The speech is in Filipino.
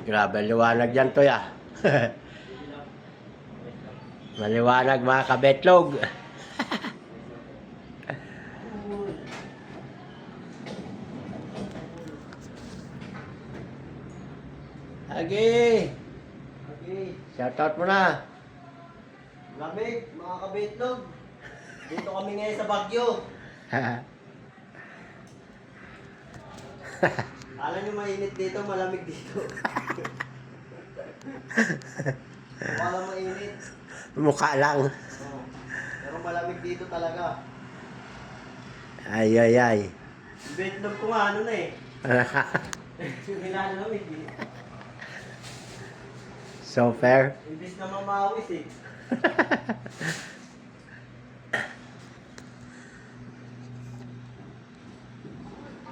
Grabe, liwanag yan to ya. Maliwanag mga kabetlog. Agi, Okay. shoutout mo na. Lamig, mga kabitlog. Dito kami ngayon sa Baguio. Alam nyo mainit dito, malamig dito. Wala mainit. Mukha lang. Oh. Pero malamig dito talaga. Ay, ay, ay. Yung betlog ko nga, ano na eh. Nilalamig eh. So fair. Imbis na mamawis eh.